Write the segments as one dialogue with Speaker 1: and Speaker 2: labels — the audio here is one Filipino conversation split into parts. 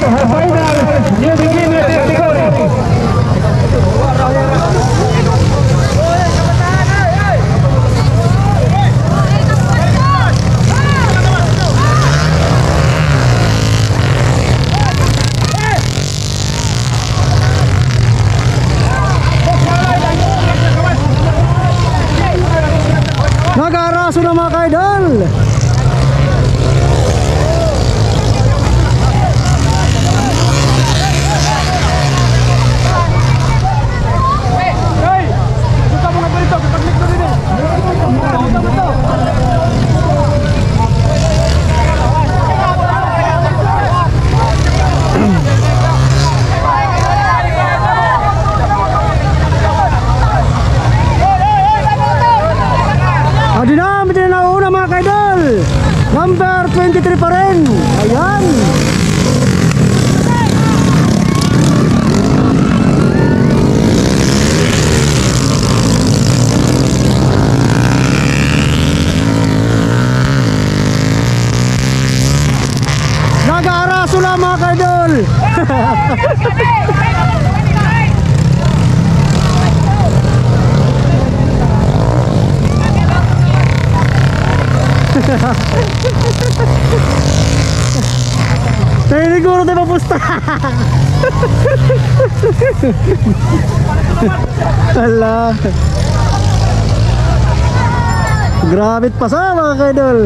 Speaker 1: final New Beginners category.
Speaker 2: Nag-aaraso na mga kaidol. Hindi na una mga kaidol. Number 23 pa rin. Ayan. Nag-aaraso lang mga kaidol. Tayo siguro tayo papusta. Ala, grabe pa sa mga kaidol.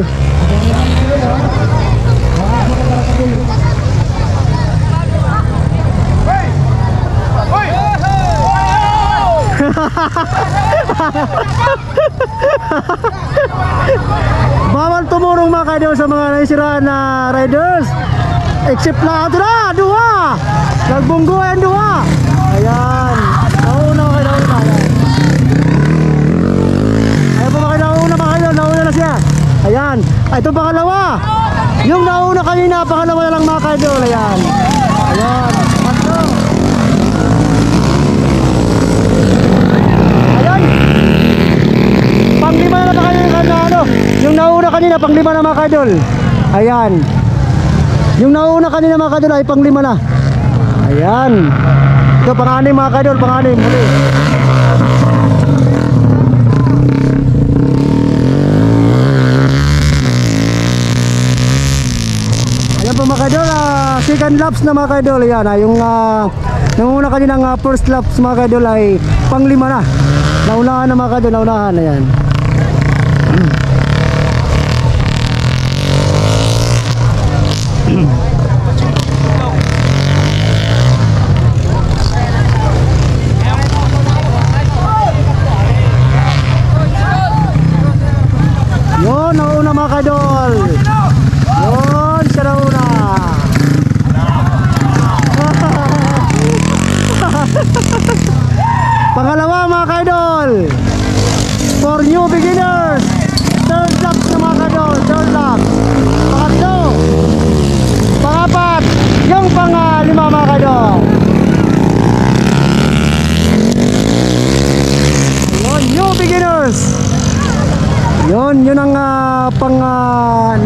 Speaker 2: Bawal tumurong mga kaidol sa mga naisiraan na riders. Except na ito na, dua. Nagbunggo yan dua. Ayan. Nauna kayo, nauna. Ayan po mga kayo, nauna na siya. Ayan. Ito pangalawa. Yung nauna kanina, pangalawa na lang mga kaidol. Ayan. Ayan. Patlo. Ayan. Panglima na ba kayo ano? Yung nauna kanina, panglima na mga kaidol. Ayan. Yung nauna kanina mga kaidol ay panglima na. Ayan. Ito panganim mga kaidol, panganim. Muli. Ayan po mga kaidol, second laps na mga kaidol. Ayan, yung nauna kaninang first laps mga kaidol ay panglima na. Naunahan na mga kaidol, naunahan. Ayan. Yun, nauna mga kaidol. Yun, siya nauna. Pangalawa mga kaidol, for new beginners. Third lap na mga kaidol, third lap. Pangatlo, pangapat, yung pangalima mga kaidol. Yun, new beginners. Yun ang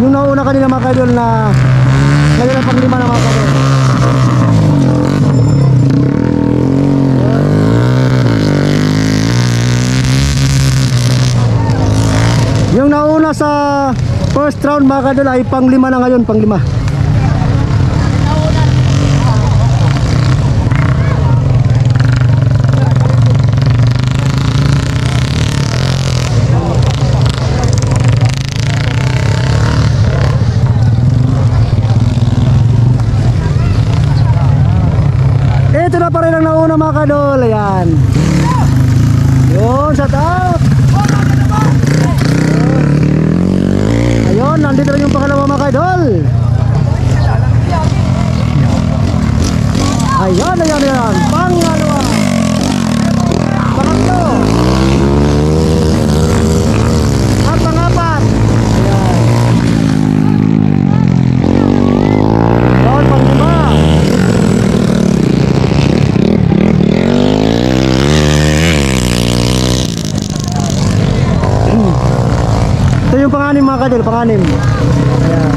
Speaker 2: yung nauna kanina mga kaidol na ngayon ang panglima na mga kaidol. Yung nauna sa first round mga kaidol ay panglima na ngayon, panglima. Ito na pa rin ang nauna mga kaidol. Ayan. Yun, shout out. Ayun, nandito rin yung pangalawa mga kaidol. Ayan, ayan. Pangalawa. Pangatlo. At pangapat. Ayan. Yun, panglima. Ito yung panganim mga kaidol, panganim. Ayan.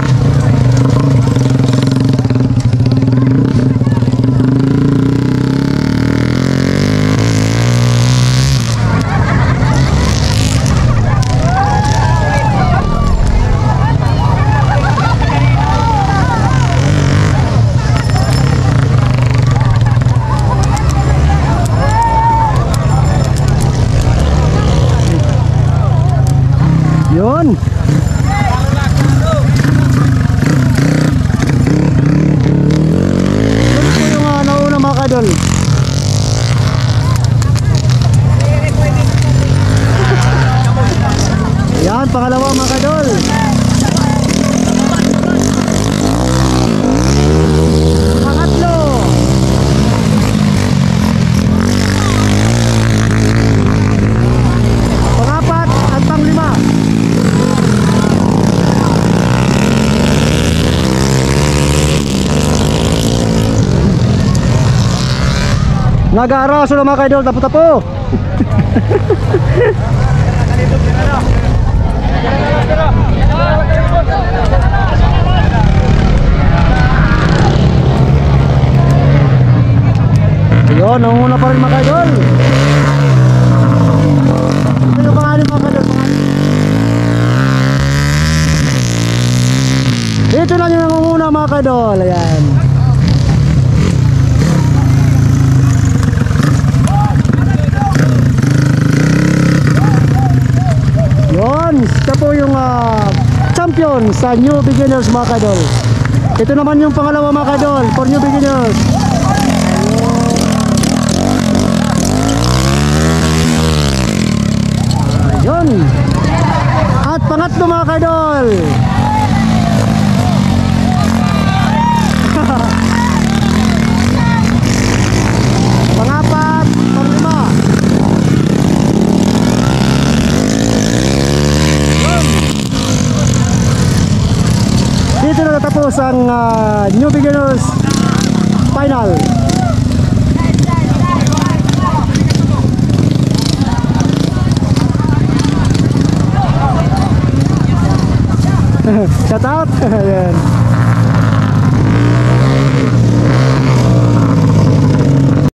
Speaker 2: Nag-aaraso na mga kaidol, tapo-tapo. Ayun, nangunguna pa rin mga kaidol. Ito yung pangalan mga kaidol, pangalan. Dito lang yung nangunguna mga kaidol. Ayan. Yun, siya po yung champion sa New Beginners mga kaidol. Ito naman yung pangalawa mga kaidol for New Beginners. Yun. At pangatlo mga kaidol. Pangapat, panglima. Dito na natapos ang New Beginners final. Shout out. Ayan.